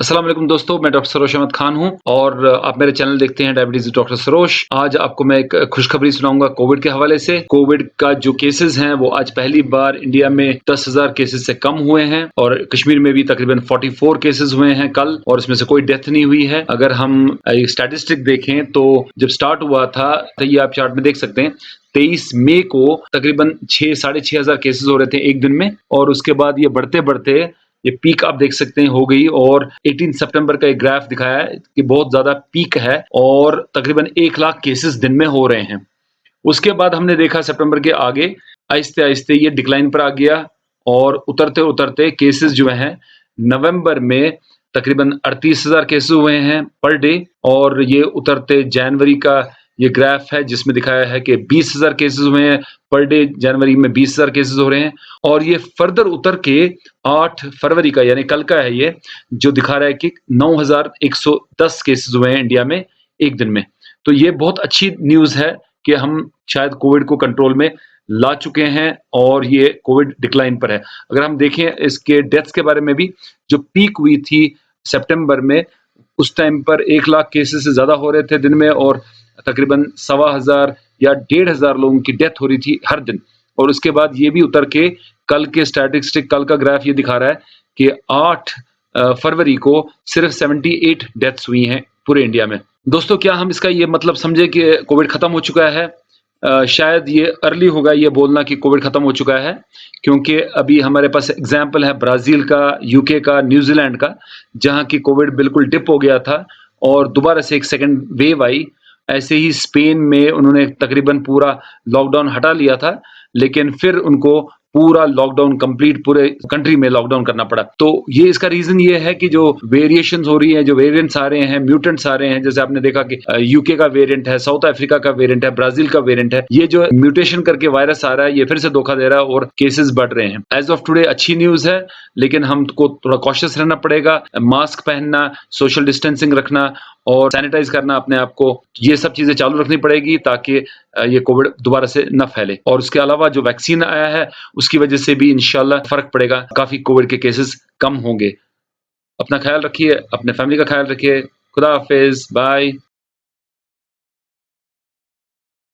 अस्सलाम वालेकुम दोस्तों, मैं डॉक्टर सरोश अहमद खान हूँ और आप मेरे चैनल देखते हैं डायबिटीज़ विद डॉक्टर सरोश। आज आपको मैं एक खुशखबरी सुनाऊँगा कोविड के हवाले से। कोविड का जो केसेज़ हैं वो आज पहली बार इंडिया में 10,000 केसेज़ से कम हुए हैं और कश्मीर में भी तकरीबन 44 केसेज़ हुए हैं कल और इसमें से कोई डेथ नहीं हुई है। अगर हम स्टैटिस्टिक देखें तो जब स्टार्ट हुआ था, तो ये आप चार्ट में देख सकते हैं, 23 मई को तकरीबन 6 साढ़े 6,000 केसेज़ हो रहे थे एक दिन में और उसके बाद ये बढ़ते-बढ़ते ये पीक आप देख सकते हैं हो गई और 18 सितंबर का एक ग्राफ दिखाया है कि बहुत ज़्यादा पीक है और तकरीबन 1 लाख केसेस दिन में हो रहे हैं। उसके बाद हमने देखा सितंबर के आगे आहिस्ते-आहिस्ते ये डिक्लाइन पर आ गया और उतरते-उतरते केसेस जो हैं नवंबर में तकरीबन 38,000 केसेस हुए हैं पर डे और ये उतरते जनवरी का ये ग्राफ है जिसमें दिखाया है कि 20,000 केसेस हुए हैं पर डे। जनवरी में 20,000 केसेस हो रहे हैं और ये फर्दर उतर के 8 फरवरी का यानी कल का है ये, जो दिखा रहा है कि 9,110 केसेस हुए हैं इंडिया में एक दिन में। तो ये बहुत अच्छी न्यूज़ है कि हम शायद कोविड को कंट्रोल में ला चुके हैं और ये कोविड डिक्लाइन पर है। अगर हम देखें इसके डेथ्स के बारे में भी, जो पीक हुई थी सितंबर में, उस टाइम पर 1 लाख केसेस से ज़्यादा हो रहे थे दिन में और तकरीबन सवा हज़ार या 1,500 लोगों की डेथ हो रही थी हर दिन और उसके बाद ये भी उतर के कल के स्टैटिस्टिक कल का ग्राफ ये दिखा रहा है कि 8 फरवरी को सिर्फ 78 डेथ्स हुई हैं पूरे इंडिया में। दोस्तों, क्या हम इसका ये मतलब समझे कि कोविड खत्म हो चुका है? शायद ये अर्ली होगा ये बोलना कि कोविड खत्म हो चुका है, क्योंकि अभी हमारे पास एग्ज़ाम्पल है ब्राज़ील का, यूके का, न्यूज़ीलैंड का, जहाँ की कोविड बिल्कुल डिप हो गया था और दोबारा से एक सेकंड वेव आई। ऐसे ही स्पेन में उन्होंने तकरीबन पूरा लॉकडाउन हटा लिया था, लेकिन फिर उनको पूरा लॉकडाउन कंप्लीट पूरे कंट्री में लॉकडाउन करना पड़ा। तो ये इसका रीज़न ये है कि जो वेरिएशंस हो रही हैं, जो वेरिएंट्स आ रहे हैं, म्यूटेंट्स आ रहे हैं, जैसे आपने देखा कि यूके का वेरिएंट है, साउथ अफ्रीका का वेरिएंट है, ब्राज़ील का वेरिएंट है। ये जो म्यूटेशन करके वायरस आ रहा है, ये फिर से धोखा दे रहा है और केसेस बढ़ रहे हैं। एज़ ऑफ टुडे अच्छी न्यूज़ है, लेकिन हमको थोड़ा कॉशियस रहना पड़ेगा। मास्क पहनना, सोशल डिस्टेंसिंग रखना और सैनिटाइज़ करना अपने आप को, ये सब चीज़ें चालू रखनी पड़ेगी ताकि ये कोविड दोबारा से ना फैले। और उसके अलावा जो वैक्सीन आया है, उसकी वजह से भी इंशाल्लाह फ़र्क पड़ेगा, काफ़ी कोविड के केसेस कम होंगे। अपना ख़्याल रखिए, अपने फैमिली का ख़्याल रखिए। खुदा हाफ़िज़, बाय।